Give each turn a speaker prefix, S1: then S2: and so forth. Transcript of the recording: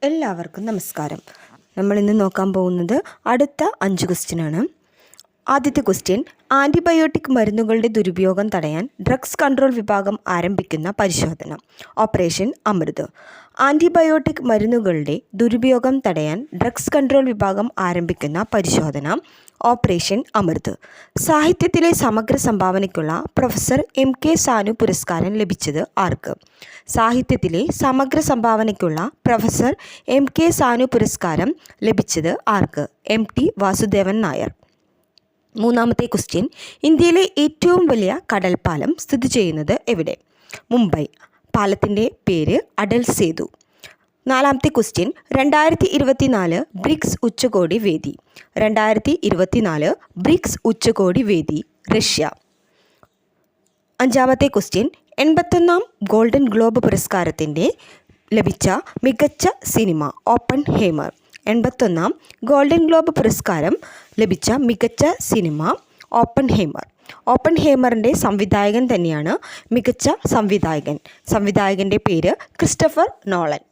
S1: എല്ലാവർക്കും നമസ്കാരം. നമ്മൾ ഇന്ന് നോക്കാൻ പോകുന്നത് അടുത്ത 5 ക്വസ്റ്റ്യനാണ്. ആദ്യത്തെ ക്വസ്റ്റ്യൻ, ആൻറ്റിബയോട്ടിക് മരുന്നുകളുടെ ദുരുപയോഗം തടയാൻ ഡ്രഗ്സ് കൺട്രോൾ വിഭാഗം ആരംഭിക്കുന്ന പരിശോധന. ഓപ്പറേഷൻ അമൃത്. ആൻറ്റിബയോട്ടിക് മരുന്നുകളുടെ ദുരുപയോഗം തടയാൻ ഡ്രഗ്സ് കൺട്രോൾ വിഭാഗം ആരംഭിക്കുന്ന പരിശോധന ഓപ്പറേഷൻ അമൃത്. സാഹിത്യത്തിലെ സമഗ്ര സംഭാവനയ്ക്കുള്ള പ്രൊഫസർ MK സാനു പുരസ്കാരം ലഭിച്ചത് ആർക്ക്? സാഹിത്യത്തിലെ സമഗ്ര സംഭാവനയ്ക്കുള്ള പ്രൊഫസർ MK സാനു പുരസ്കാരം ലഭിച്ചത് ആർക്ക്? MT വാസുദേവൻ നായർ. മൂന്നാമത്തെ ക്വസ്റ്റ്യൻ, ഇന്ത്യയിലെ ഏറ്റവും വലിയ കടൽപ്പാലം സ്ഥിതി ചെയ്യുന്നത് എവിടെ? മുംബൈ. പാലത്തിൻ്റെ പേര് അടൽ സേതു. നാലാമത്തെ ക്വസ്റ്റ്യൻ, 2024 ബ്രിക്സ് ഉച്ചകോടി വേദി. 2024 ബ്രിക്സ് ഉച്ചകോടി വേദി റഷ്യ. അഞ്ചാമത്തെ ക്വസ്റ്റ്യൻ, 81ാം ഗോൾഡൻ ഗ്ലോബ് പുരസ്കാരത്തിൻ്റെ ലഭിച്ച മികച്ച സിനിമ ഓപ്പൺഹൈമർ. 81ാം ഗോൾഡൻ ഗ്ലോബ് പുരസ്കാരം ലഭിച്ച മികച്ച സിനിമ ഓപ്പൺഹൈമർ. ഓപ്പൺഹൈമറിൻ്റെ സംവിധായകൻ തന്നെയാണ് മികച്ച സംവിധായകൻ. സംവിധായകൻ്റെ പേര് ക്രിസ്റ്റഫർ നോളൻ.